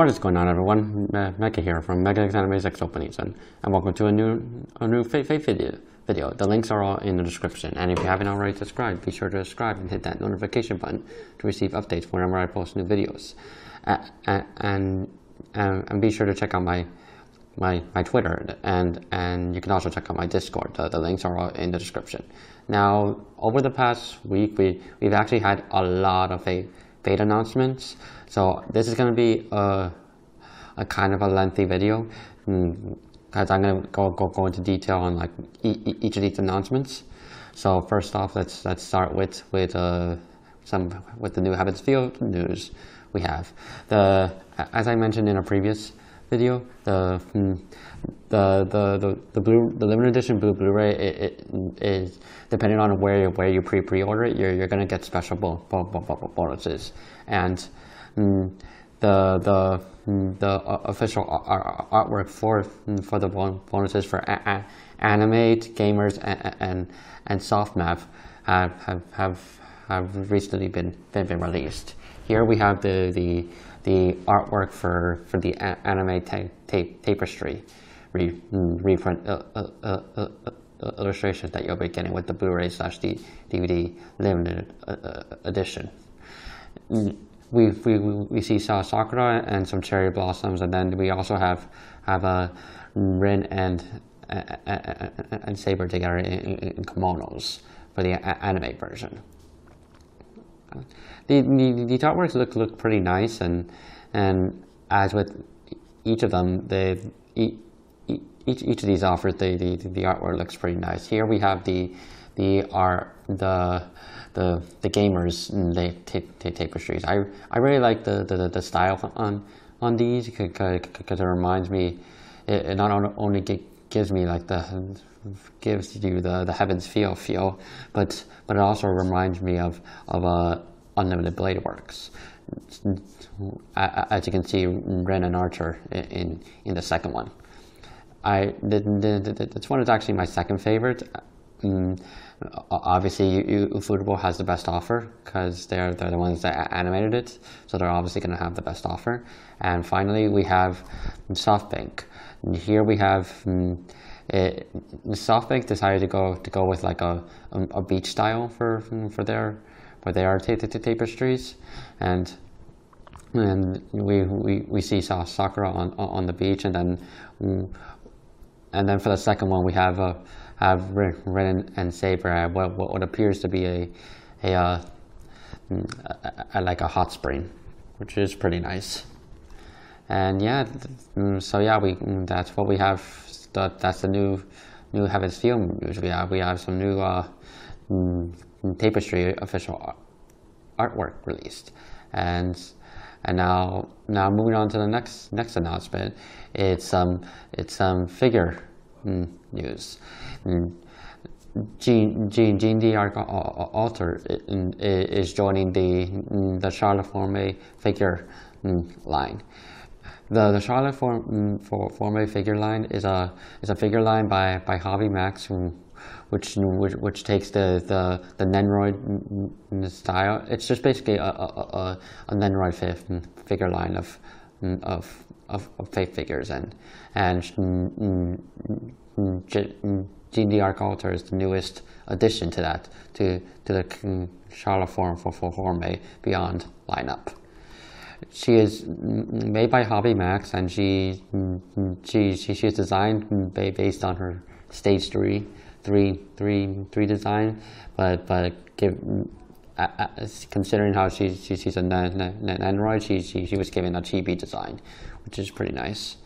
What is going on, everyone? Mega here from Mega Anime 6 Openings, and welcome to a new Fate video. The links are all in the description, and if you haven't already subscribed, be sure to subscribe and hit that notification button to receive updates whenever I post new videos. And be sure to check out my Twitter, and you can also check out my Discord. The links are all in the description. Now, over the past week, we've actually had a lot of Fate announcements, so this is going to be a kind of a lengthy video because I'm going to go into detail on like each of these announcements. So first off, let's start with the new Heavens Field news. We have as I mentioned in a previous video, the limited edition Blu-ray is depending on where you pre-order it, you're gonna get special bonuses, and the official artwork for the bonuses for Animate, Gamers, and Softmap have recently been released. Here we have the artwork for the anime tapestry reprint illustration that you'll be getting with the Blu-ray / DVD limited edition. We see Sakura and some cherry blossoms, and then we also have Rin and Saber together in kimonos for the anime version. The artworks look pretty nice, and as with each of them, each of these offers the artwork looks pretty nice. Here we have the gamers tapestries. I really like the style on these because it reminds me. It not only gives me like gives you the Heavens feel, but it also reminds me of Unlimited Blade Works. As you can see, Ren and Archer in the second one. This one is actually my second favorite. Obviously, Ufotable has the best offer because they're the ones that animated it, so they're obviously going to have the best offer. And finally, we have SoftBank. Here we have SoftBank decided to go with like a beach style for their tapestries, and we see Sakura on the beach, and then for the second one we have Rin and Saber what appears to be a like a hot spring, which is pretty nice. And yeah, so yeah, that's what we have. That's the new Heavens Field news. We have some new tapestry official artwork released, and now moving on to the next announcement. It's figure news. Jean the Arc Alter is joining the Charlotte Forme figure line. The Charlotte Forme figure line is a figure line by Hobby Max, which takes the Nendoroid style. It's just basically a Nendoroid figure line of fake figures, and Jean the Arc Alter is the newest addition to that to the Charlotte Forme Beyond lineup. She is made by Hobby Max, and she is designed based on her Stage 3 design, but considering how she's a Nendoroid, she was given a chibi design, which is pretty nice.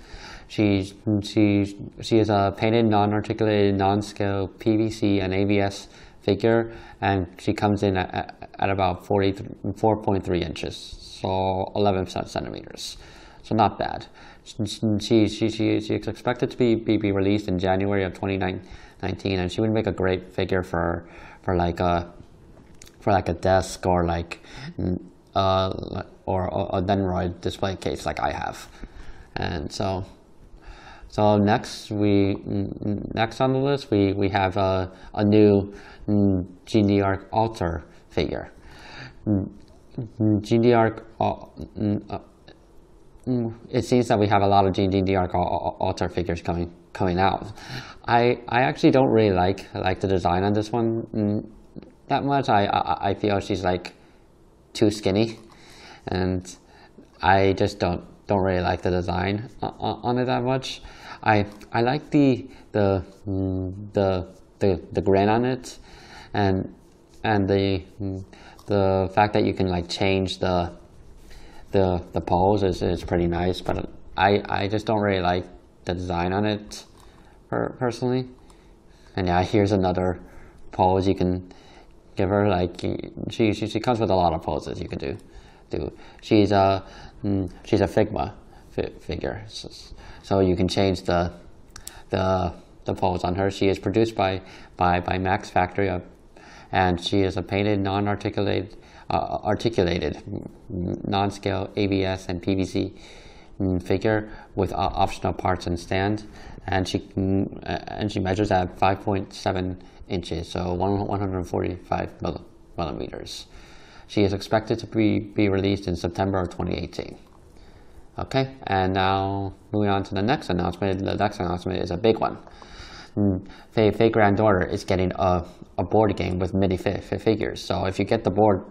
She is a painted, non-articulated, non-scale PVC and ABS figure, and she comes in at about 4.3 inches, so 11 centimeters. So not bad. She's expected to be released in January of 2019, and she would make a great figure for like a desk or like or a Nendoroid display case like I have. And so next on the list we have a new Jean the Arc Alter figure. Jean the Arc it seems that we have a lot of D&D Arc altar figures coming out. I actually don't really like the design on this one that much. I feel she's like too skinny, and I just don't really like the design on it that much. I like the grin on it, and the fact that you can like change the pose is pretty nice, but I just don't really like the design on it personally. And yeah, here's another pose you can give her. Like she comes with a lot of poses you can do. She's a Figma figure, so you can change the pose on her. She is produced by Max Factory, and she is a painted, articulated non-scale ABS and PVC figure with optional parts and stand, and she measures at 5.7 inches, so 145 millimeters. She is expected to be released in September of 2018. Okay, and now moving on to the next announcement. The next announcement is a big one. Faye granddaughter is getting a board game with mini figures. So if you get the board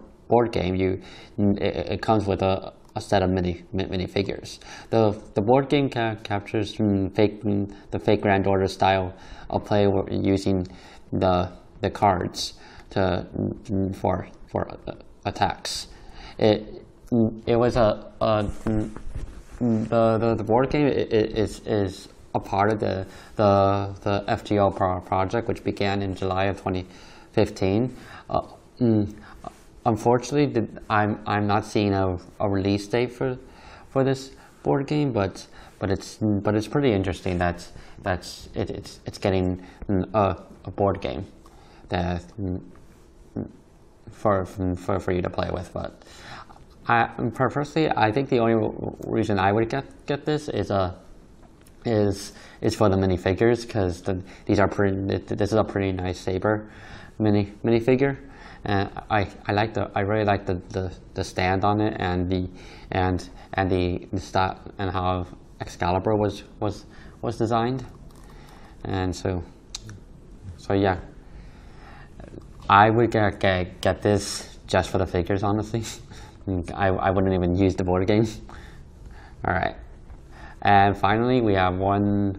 game, it comes with a set of mini figures. The board game captures the Faye granddaughter style of play using the cards for attacks. It was the board game is a part of the FGO project, which began in July of 2015. Unfortunately, I'm not seeing a release date for this board game, but it's pretty interesting that it's getting a board game that for you to play with. But personally, I think the only reason I would get this is for the minifigures, because this is a pretty nice saber minifigure, and I really like the stand on it, and the style and how Excalibur was designed, and so yeah, I would get this just for the figures, honestly. I wouldn't even use the board game. All right. And finally, we have one.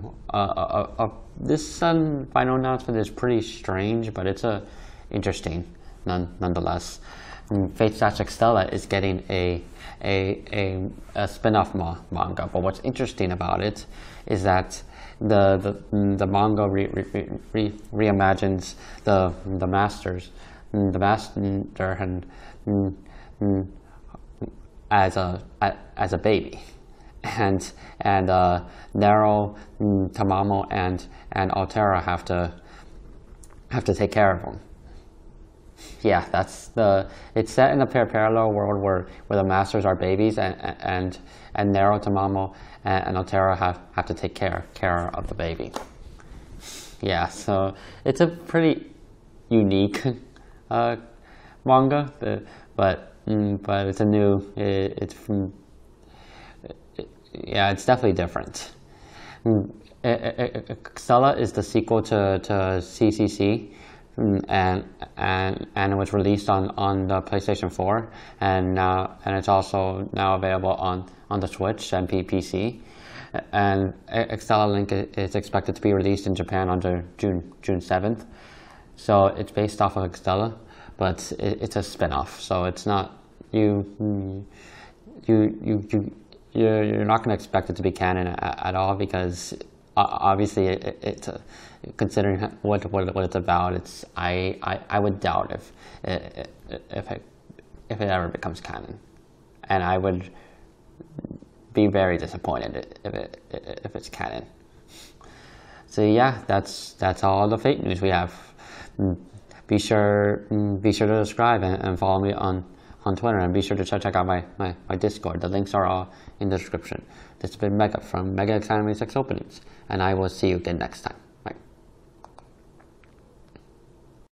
This final announcement is pretty strange, but it's interesting nonetheless. Fate/Extella is getting a spin-off manga. But what's interesting about it is that the manga reimagines the master as a baby. And Nero, Tamamo, and Altera have to take care of him. Yeah, it's set in a parallel world where the masters are babies, and Nero, Tamamo, and Altera have to take care of the baby. Yeah, so it's a pretty unique manga, but it's a new. It's definitely different. Extella is the sequel to CCC, and it was released on the PlayStation 4, and it's also now available on the Switch and PC. And Extella Link is expected to be released in Japan on June 7th. So it's based off of Extella, but it's a spin-off. So it's not you're not going to expect it to be canon at all, because obviously it's considering what it's about. I would doubt if it ever becomes canon, and I would be very disappointed if it's canon. So yeah, that's all the Fate news we have. Be sure to subscribe and follow me on Twitter, and be sure to check out my Discord. The links are all in the description. This has been Mega from Mega X Anime 6 Openings, and I will see you again next time.